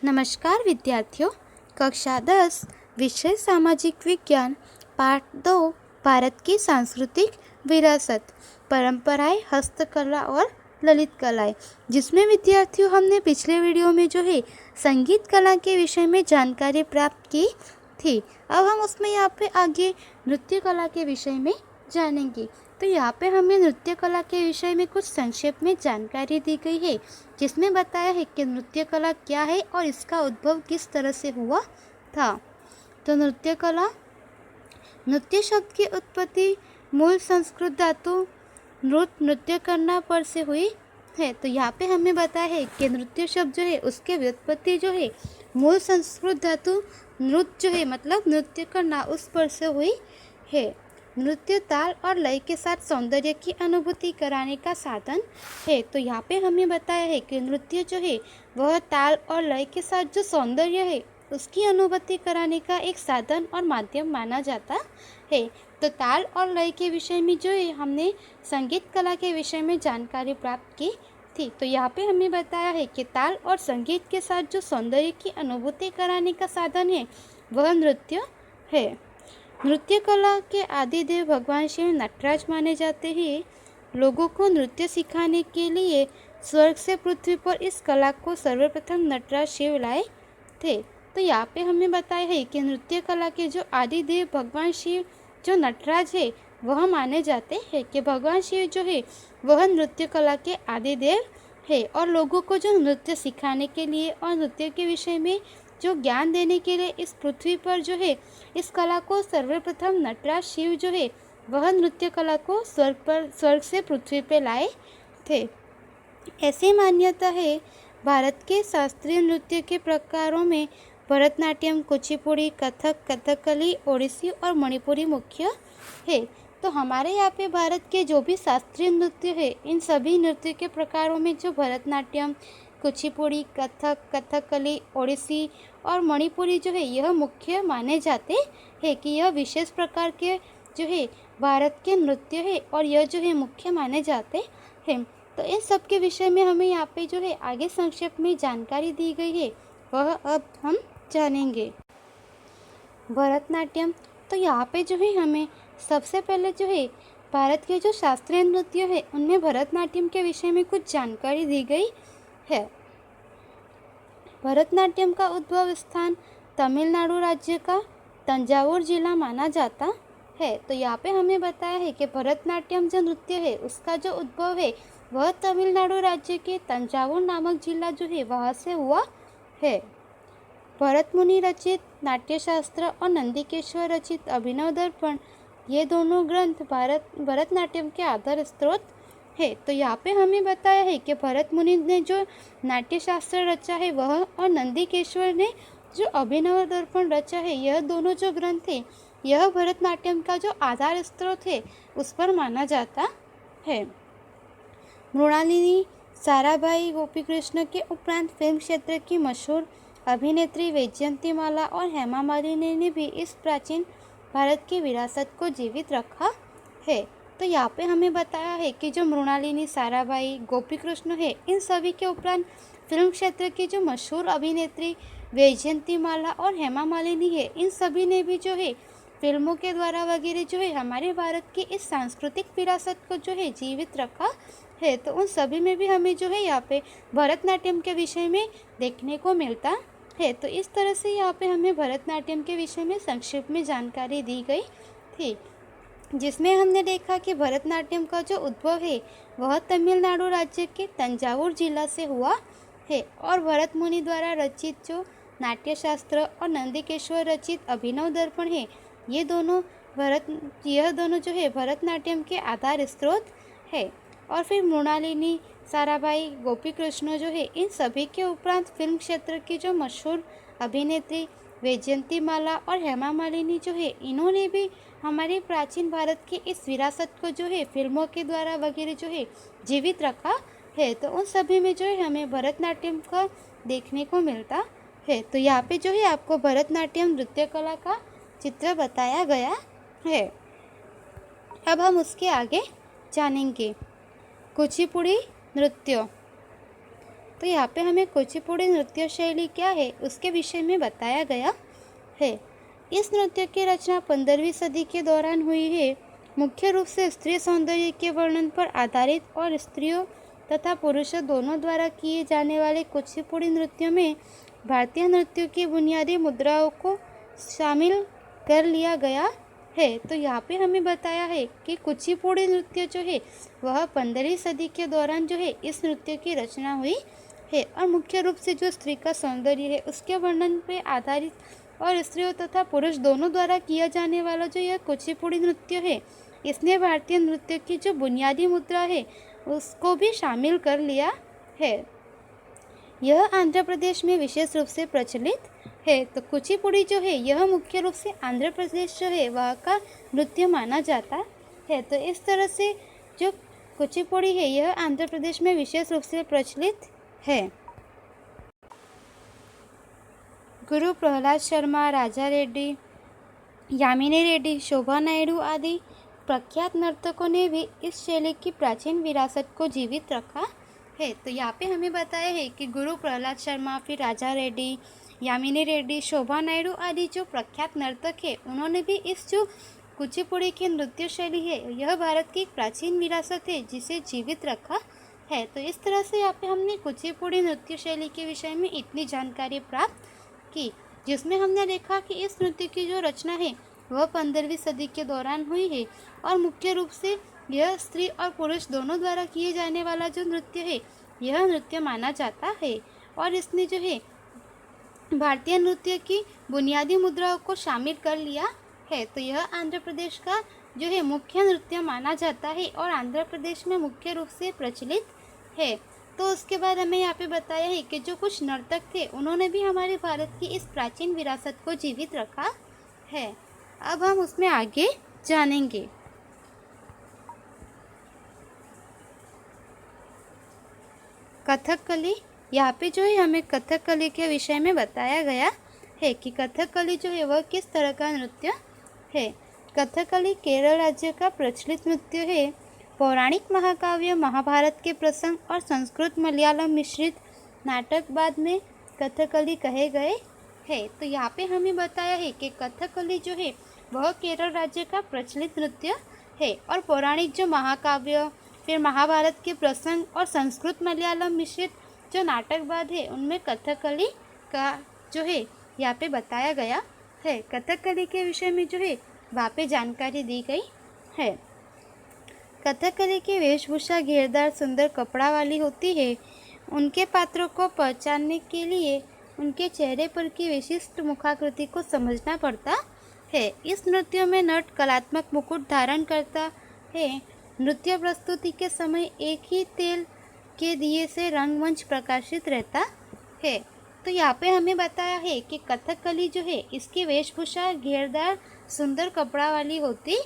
नमस्कार विद्यार्थियों। कक्षा 10 विषय सामाजिक विज्ञान पाठ 2 भारत की सांस्कृतिक विरासत परंपराएं, हस्तकला और ललित कलाएं, जिसमें विद्यार्थियों हमने पिछले वीडियो में जो है संगीत कला के विषय में जानकारी प्राप्त की थी। अब हम उसमें यहाँ पे आगे नृत्य कला के विषय में जानेंगे। तो यहाँ पे हमें नृत्य कला के विषय में कुछ संक्षेप में जानकारी दी गई है, जिसमें बताया है कि नृत्य कला क्या है और इसका उद्भव किस तरह से हुआ था। तो नृत्य कला, नृत्य शब्द की उत्पत्ति मूल संस्कृत धातु नृत्य करना पर से हुई है। तो यहाँ पे हमें बताया है कि नृत्य शब्द जो है उसके व्युत्पत्ति जो है मूल संस्कृत धातु नृत्य जो है मतलब नृत्य करना उस पर से हुई है। नृत्य ताल और लय के साथ सौंदर्य की अनुभूति कराने का साधन है। तो यहाँ पे हमें बताया है कि नृत्य जो है वह ताल और लय के साथ जो सौंदर्य है उसकी अनुभूति कराने का एक साधन और माध्यम माना जाता है। तो ताल और लय के विषय में जो है हमने संगीत कला के विषय में जानकारी प्राप्त की थी। तो यहाँ पे हमें बताया है कि ताल और संगीत के साथ जो सौंदर्य की अनुभूति कराने का साधन है वह नृत्य है। नृत्य कला के आदि देव भगवान शिव नटराज माने जाते हैं। लोगों को नृत्य सिखाने के लिए स्वर्ग से पृथ्वी पर इस कला को सर्वप्रथम नटराज शिव लाए थे। तो यहाँ पे हमें बताया है कि नृत्य कला के जो आदि देव भगवान शिव जो नटराज है वह माने जाते हैं कि भगवान शिव जो है वह नृत्य कला के आदि देव है और लोगों को जो नृत्य सिखाने के लिए और नृत्य के विषय में जो ज्ञान देने के लिए इस पृथ्वी पर जो है इस कला को सर्वप्रथम नटराज शिव जो है वह नृत्य कला को स्वर्ग से पृथ्वी पे लाए थे। ऐसी मान्यता है। भारत के शास्त्रीय नृत्य के प्रकारों में भरतनाट्यम, कुचिपुड़ी, कथक, कथकली, ओडिसी और मणिपुरी मुख्य है। तो हमारे यहाँ पे भारत के जो भी शास्त्रीय नृत्य है इन सभी नृत्य के प्रकारों में जो भरतनाट्यम, कुचिपुड़ी, कथक, कथकली, ओडिसी और मणिपुरी जो है यह मुख्य माने जाते हैं कि यह विशेष प्रकार के जो है भारत के नृत्य है और यह जो है मुख्य माने जाते हैं। तो इन सब के विषय में हमें यहाँ पे जो है आगे संक्षेप में जानकारी दी गई है, वह अब हम जानेंगे। भरतनाट्यम, तो यहाँ पे जो है हमें सबसे पहले जो है भारत के जो शास्त्रीय नृत्य है उनमें भरतनाट्यम के विषय में कुछ जानकारी दी गई है। भरतनाट्यम का उद्भव स्थान तमिलनाडु राज्य का तंजावुर जिला माना जाता है। तो यहाँ पे हमें बताया है कि भरतनाट्यम जो नृत्य है उसका जो उद्भव है वह तमिलनाडु राज्य के तंजावुर नामक जिला जो है वहाँ से हुआ है। भरत मुनि रचित नाट्यशास्त्र और नंदिकेश्वर रचित अभिनव दर्पण ये दोनों ग्रंथ भरतनाट्यम के आधार स्रोत है। तो यहाँ पे हमें बताया है कि भरत मुनि ने जो नाट्यशास्त्र रचा है वह और नंदिकेश्वर ने जो अभिनव दर्पण रचा है यह दोनों जो ग्रंथ है यह भरतनाट्यम का जो आधार स्रोत है उस पर माना जाता है। मृणालिनी, साराभाई, गोपीकृष्ण के उपरांत फिल्म क्षेत्र की मशहूर अभिनेत्री वैजयंतीमाला और हेमा मालिनी ने भी इस प्राचीन भारत की विरासत को जीवित रखा है। तो यहाँ पे हमें बताया है कि जो मृणालिनी, साराभाई, गोपीकृष्ण है इन सभी के उपरांत फिल्म क्षेत्र की जो मशहूर अभिनेत्री वैजयंतीमाला और हेमा मालिनी है इन सभी ने भी जो है फिल्मों के द्वारा वगैरह जो है हमारे भारत की इस सांस्कृतिक विरासत को जो है जीवित रखा है। तो उन सभी में भी हमें जो है यहाँ पे भरतनाट्यम के विषय में देखने को मिलता है। तो इस तरह से यहाँ पे हमें भरतनाट्यम के विषय में संक्षेप में जानकारी दी गई थी, जिसमें हमने देखा कि भरतनाट्यम का जो उद्भव है वह तमिलनाडु राज्य के तंजावुर जिला से हुआ है और भरत मुनि द्वारा रचित जो नाट्यशास्त्र और नंदिकेश्वर रचित अभिनव दर्पण है यह दोनों जो है भरतनाट्यम के आधार स्रोत है। और फिर मृणालिनी, साराभाई, गोपीकृष्ण जो है इन सभी के उपरांत फिल्म क्षेत्र की जो मशहूर अभिनेत्री वैजयंतीमाला और हेमा मालिनी जो है इन्होंने भी हमारे प्राचीन भारत की इस विरासत को जो है फिल्मों के द्वारा वगैरह जो है जीवित रखा है। तो उन सभी में जो है हमें भरतनाट्यम का देखने को मिलता है। तो यहाँ पे जो है आपको भरतनाट्यम नृत्य कला का चित्र बताया गया है। अब हम उसके आगे जानेंगे। कुचिपुड़ी नृत्य, तो यहाँ पे हमें कुचिपुड़ी नृत्य शैली क्या है उसके विषय में बताया गया है। इस नृत्य की रचना 15वीं सदी के दौरान हुई है। मुख्य रूप से स्त्री सौंदर्य के वर्णन पर आधारित और स्त्रियों तथा पुरुषों दोनों द्वारा किए जाने वाले कुचिपुड़ी नृत्यों में भारतीय नृत्यों की बुनियादी मुद्राओं को शामिल कर लिया गया है। तो यहाँ पे हमें बताया है कि कुचिपुड़ी नृत्य जो है वह 15वीं सदी के दौरान जो है इस नृत्य की रचना हुई है और मुख्य रूप से जो स्त्री का सौंदर्य है उसके वर्णन पे आधारित और स्त्रियों तथा पुरुष दोनों द्वारा किया जाने वाला जो यह कुचिपुड़ी नृत्य है इसने भारतीय नृत्य की जो बुनियादी मुद्रा है उसको भी शामिल कर लिया है। यह आंध्र प्रदेश में विशेष रूप से प्रचलित है। तो कुचिपुड़ी जो है यह मुख्य रूप से आंध्र प्रदेश जो है वहाँ का नृत्य माना जाता है। तो इस तरह से जो कुचिपुड़ी है यह आंध्र प्रदेश में विशेष रूप से प्रचलित है। गुरु प्रहलाद शर्मा, राजा रेड्डी, यामिनी रेड्डी, शोभा नायडू आदि प्रख्यात नर्तकों ने भी इस शैली की प्राचीन विरासत को जीवित रखा है। तो यहाँ पे हमें बताया है कि गुरु प्रहलाद शर्मा, फिर राजा रेड्डी, यामिनी रेड्डी, शोभा नायडू आदि जो प्रख्यात नर्तक है उन्होंने भी इस जो कुचिपुड़ी की नृत्य शैली है यह भारत की एक प्राचीन विरासत है जिसे जीवित रखा है। तो इस तरह से यहाँ पे हमने कुचिपुड़ी नृत्य शैली के विषय में इतनी जानकारी प्राप्त की, जिसमें हमने देखा कि इस नृत्य की जो रचना है वह 15वीं सदी के दौरान हुई है और मुख्य रूप से यह स्त्री और पुरुष दोनों द्वारा किए जाने वाला जो नृत्य है यह नृत्य माना जाता है और इसने जो है भारतीय नृत्य की बुनियादी मुद्राओं को शामिल कर लिया है। तो यह आंध्र प्रदेश का जो है मुख्य नृत्य माना जाता है और आंध्र प्रदेश में मुख्य रूप से प्रचलित है। तो उसके बाद हमें यहाँ पे बताया है कि जो कुछ नर्तक थे उन्होंने भी हमारे भारत की इस प्राचीन विरासत को जीवित रखा है। अब हम उसमें आगे जानेंगे। कथकली, यहाँ पे जो है हमें कथकली के विषय में बताया गया है कि कथकली जो है वह किस तरह का नृत्य है। कथकली केरल राज्य का प्रचलित नृत्य है। पौराणिक महाकाव्य महाभारत के प्रसंग और संस्कृत मलयालम मिश्रित नाटक बाद में कथकली कहे गए हैं। तो यहाँ पे हमें बताया है कि कथकली जो है वह केरल राज्य का प्रचलित नृत्य है और पौराणिक जो महाकाव्य, फिर महाभारत के प्रसंग और संस्कृत मलयालम मिश्रित जो नाटकवाद है उनमें कथकली का जो है यहाँ पे बताया गया है। कथकली के विषय में जो है वहाँ पे जानकारी दी गई है। कथकली की वेशभूषा घेरदार सुंदर कपड़ा वाली होती है। उनके पात्रों को पहचानने के लिए उनके चेहरे पर की विशिष्ट मुखाकृति को समझना पड़ता है। इस नृत्य में नट कलात्मक मुकुट धारण करता है। नृत्य प्रस्तुति के समय एक ही तेल के दिए से रंगमंच प्रकाशित रहता है। तो यहाँ पे हमें बताया है कि कथकली जो है इसकी वेशभूषा घेरदार सुंदर कपड़ा वाली होती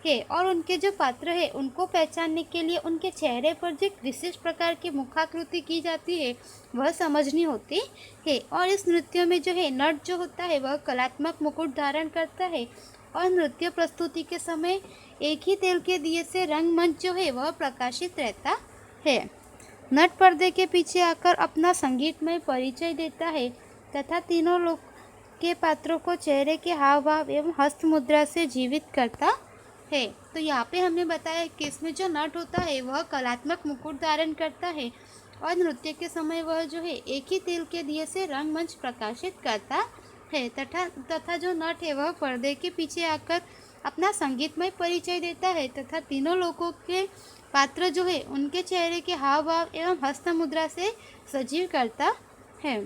है और उनके जो पात्र है उनको पहचानने के लिए उनके चेहरे पर जो विशेष प्रकार की मुखाकृति की जाती है वह समझनी होती है। और इस नृत्य में जो है नट जो होता है वह कलात्मक मुकुट धारण करता है और नृत्य प्रस्तुति के समय एक ही तेल के दिए से रंगमंच जो है वह प्रकाशित रहता है। नट पर्दे के पीछे आकर अपना संगीतमय परिचय देता है तथा तीनों लोग के पात्रों को चेहरे के हाव भाव एवं हस्त मुद्रा से जीवित करता है। तो यहाँ पे हमने बताया कि इसमें जो नट होता है वह कलात्मक मुकुट धारण करता है और नृत्य के समय वह जो है एक ही तेल के दिए से रंगमंच प्रकाशित करता है तथा जो नट है वह पर्दे के पीछे आकर अपना संगीतमय परिचय देता है तथा तीनों लोगों के पात्र जो है उनके चेहरे के हाव भाव एवं हस्त मुद्रा से सजीव करता है।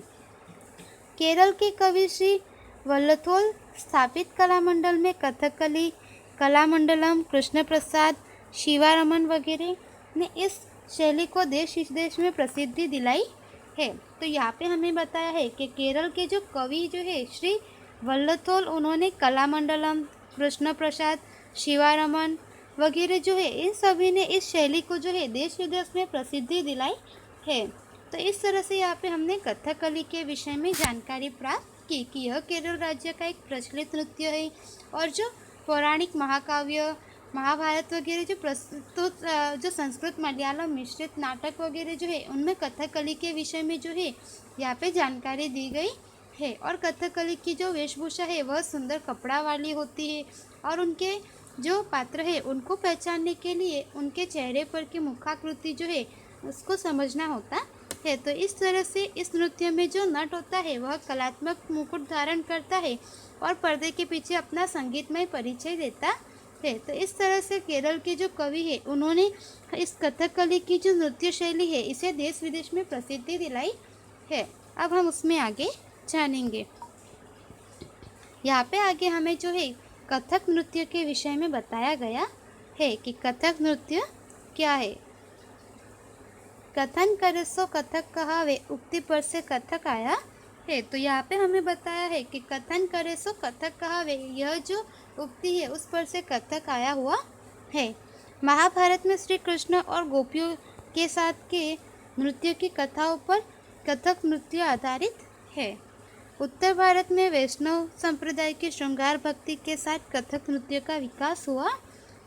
केरल के कवि श्री वल्लथोल स्थापित कलामंडल में कथकली, कलामंडलम, कृष्ण प्रसाद, शिवारमन वगैरह ने इस शैली को देश विदेश में प्रसिद्धि दिलाई है। तो यहाँ पे हमें बताया है कि केरल के जो कवि जो है श्री वल्लथोल उन्होंने कलामंडलम, कृष्ण प्रसाद, शिवारमन वगैरह जो है इन सभी ने इस शैली को जो है देश विदेश में प्रसिद्धि दिलाई है। तो इस तरह से यहाँ पे हमने कथकली के विषय में जानकारी प्राप्त की कि यह केरल राज्य का एक प्रचलित नृत्य है और जो पौराणिक महाकाव्य महाभारत वगैरह जो प्रस्तुत जो संस्कृत मलयालम मिश्रित नाटक वगैरह जो है उनमें कथकली के विषय में जो है यहाँ पे जानकारी दी गई है। और कथकली की जो वेशभूषा है वह सुंदर कपड़ा वाली होती है और उनके जो पात्र है उनको पहचानने के लिए उनके चेहरे पर की मुखाकृति जो है उसको समझना होता है। तो इस तरह से इस नृत्य में जो नट होता है वह कलात्मक मुकुट धारण करता है और पर्दे के पीछे अपना संगीतमय परिचय देता है। तो इस तरह से केरल के जो कवि है उन्होंने इस कथकली की जो नृत्य शैली है इसे देश विदेश में प्रसिद्धि दिलाई है। अब हम उसमें आगे जानेंगे। यहाँ पे आगे हमें जो है कथक नृत्य के विषय में बताया गया है कि कथक नृत्य क्या है। कथन करे सो कथक कहावे, उक्ति पर से कथक आया है। तो यहाँ पे हमें बताया है कि कथन करे सो कथक कहावे, यह जो उक्ति है उस पर से कथक आया हुआ है। महाभारत में श्री कृष्ण और गोपियों के साथ के नृत्य की कथाओं पर कथक नृत्य आधारित है। उत्तर भारत में वैष्णव संप्रदाय के श्रृंगार भक्ति के साथ कथक नृत्य का विकास हुआ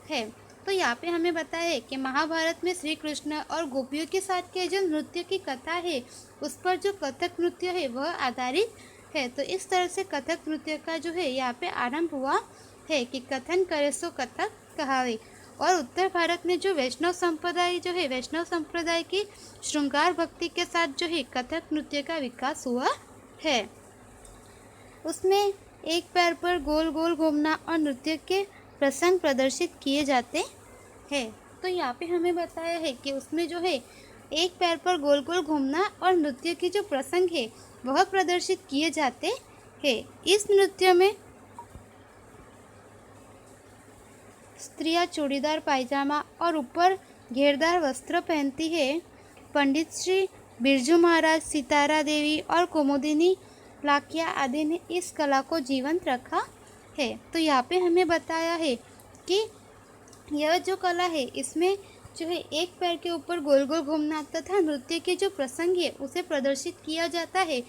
है। तो यहाँ पे हमें बताया है कि महाभारत में श्री कृष्ण और गोपियों के साथ के जो नृत्य की कथा है उस पर जो कथक नृत्य है वह आधारित है। तो इस तरह से कथक नृत्य का जो है यहाँ पे आरंभ हुआ है कि कथन करे सो कथक कहावे। और उत्तर भारत में जो वैष्णव संप्रदाय जो है वैष्णव संप्रदाय की श्रृंगार भक्ति के साथ जो है कथक नृत्य का विकास हुआ है। उसमें एक पैर पर गोल गोल घूमना और नृत्य के प्रसंग प्रदर्शित किए जाते हैं। तो यहाँ पे हमें बताया है कि उसमें जो है एक पैर पर गोल गोल घूमना और नृत्य के जो प्रसंग है वह प्रदर्शित किए जाते हैं। इस नृत्य में स्त्रियां चूड़ीदार पायजामा और ऊपर घेरदार वस्त्र पहनती है। पंडित श्री बिरजू महाराज, सितारा देवी और कुमुदिनी लाकिया आदि ने इस कला को जीवंत रखा है। तो यहाँ पे हमें बताया है कि यह जो कला है इसमें जो है एक पैर के ऊपर गोल गोल घूमना तथा नृत्य के जो प्रसंग है उसे प्रदर्शित किया जाता है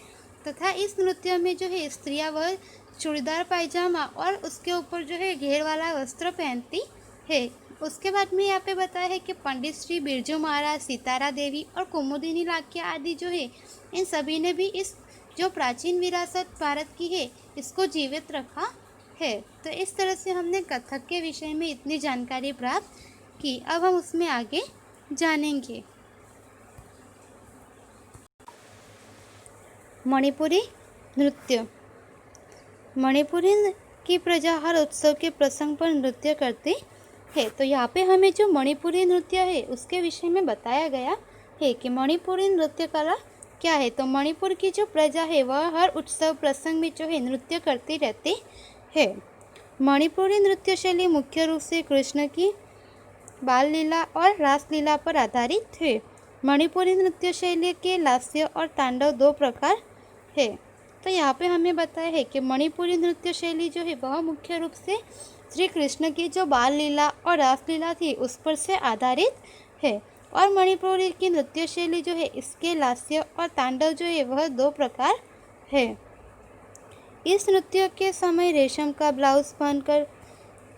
तथा इस नृत्य में जो है स्त्रियां वह चूड़ीदार पायजामा और उसके ऊपर जो है घेर वाला वस्त्र पहनती है। उसके बाद में यहाँ पे बताया है कि पंडित श्री बिरजू महाराज, सितारा देवी और कुमुदिनी लाकिया आदि जो है इन सभी ने भी इस जो प्राचीन विरासत भारत की है इसको जीवित रखा है। तो इस तरह से हमने कथक के विषय में इतनी जानकारी प्राप्त की। अब हम उसमें आगे जानेंगे। मणिपुरी नृत्य। मणिपुरी की प्रजा हर उत्सव के प्रसंग पर नृत्य करती है। तो यहाँ पे हमें जो मणिपुरी नृत्य है उसके विषय में बताया गया है कि मणिपुरी नृत्य कला क्या है। तो मणिपुर की जो प्रजा है वह हर उत्सव प्रसंग में जो है नृत्य करती रहती है। मणिपुरी नृत्य शैली मुख्य रूप से कृष्ण की बाल लीला और रासलीला पर आधारित है। मणिपुरी नृत्य शैली के लास्य और तांडव दो प्रकार है। तो यहाँ पे हमें बताया है कि मणिपुरी नृत्य शैली जो है वह मुख्य रूप से श्री कृष्ण की जो बाल लीला और रासलीला थी उस पर से आधारित है। और मणिपुरी की नृत्य शैली जो है इसके लास्य और तांडव जो है वह दो प्रकार है। इस नृत्य के समय रेशम का ब्लाउज पहनकर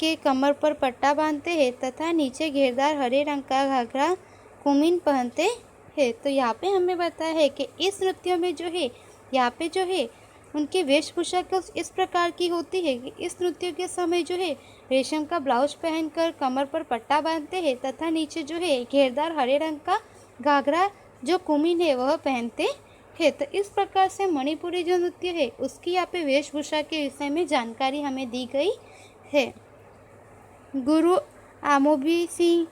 के कमर पर पट्टा बांधते हैं तथा नीचे घेरदार हरे रंग का घाघरा कुमीन पहनते हैं। तो यहाँ पे हमें बताया है कि इस नृत्य में जो है यहाँ पे जो है उनकी वेशभूषा कुछ इस प्रकार की होती है कि इस नृत्य के समय जो है रेशम का ब्लाउज पहनकर कमर पर पट्टा बांधते हैं तथा नीचे जो है घेरदार हरे रंग का घाघरा जो कुमीन है वह पहनते है। तो इस प्रकार से मणिपुरी जो नृत्य है उसकी यहाँ पे वेशभूषा के विषय में जानकारी हमें दी गई है। गुरु आमोबी सिंह,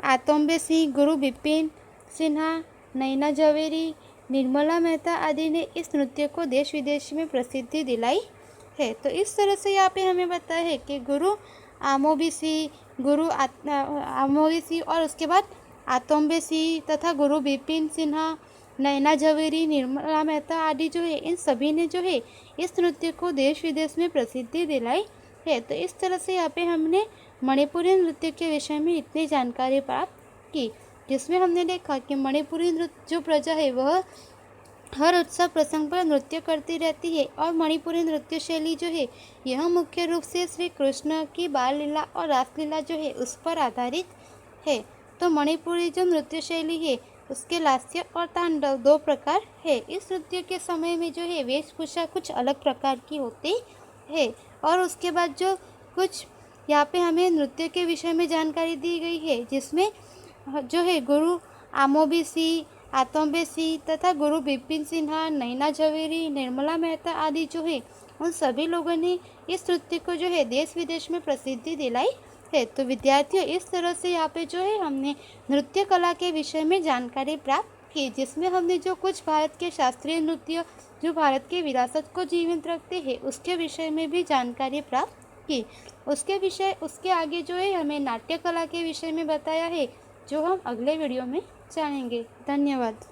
आतोम्बे सिंह, गुरु बिपिन सिन्हा, नैना जवेरी, निर्मला मेहता आदि ने इस नृत्य को देश विदेश में प्रसिद्धि दिलाई है। तो इस तरह से यहाँ पे हमें बताया है कि गुरु आमोबी सिंह और उसके बाद आतोम्बे सिंह तथा गुरु बिपिन सिन्हा, नैना जवेरी, निर्मला मेहता आदि जो है इन सभी ने जो है इस नृत्य को देश विदेश में प्रसिद्धि दिलाई है। तो इस तरह से यहाँ पे हमने मणिपुरी नृत्य के विषय में इतनी जानकारी प्राप्त की, जिसमें हमने देखा कि मणिपुरी नृत्य जो प्रजा है वह हर उत्सव प्रसंग पर नृत्य करती रहती है और मणिपुरी नृत्य शैली जो है यह मुख्य रूप से श्री कृष्ण की बाल लीला और रासलीला जो है उस पर आधारित है। तो मणिपुरी जो नृत्य शैली है उसके लास्य और तांडव दो प्रकार है। इस नृत्य के समय में जो है वेशभूषा कुछ अलग प्रकार की होती है। और उसके बाद जो कुछ यहाँ पे हमें नृत्य के विषय में जानकारी दी गई है, जिसमें जो है गुरु आमोबी सिंह, आतंबे सिंह तथा गुरु बिपिन सिन्हा, नैना झवेरी, निर्मला मेहता आदि जो है उन सभी लोगों ने इस नृत्य को जो है देश विदेश में प्रसिद्धि दिलाई है। तो विद्यार्थियों, इस तरह से यहाँ पे जो है हमने नृत्य कला के विषय में जानकारी प्राप्त की, जिसमें हमने जो कुछ भारत के शास्त्रीय नृत्य जो भारत की विरासत को जीवित रखते हैं उसके विषय में भी जानकारी प्राप्त की। उसके आगे जो है हमें नाट्य कला के विषय में बताया है, जो हम अगले वीडियो में जानेंगे। धन्यवाद।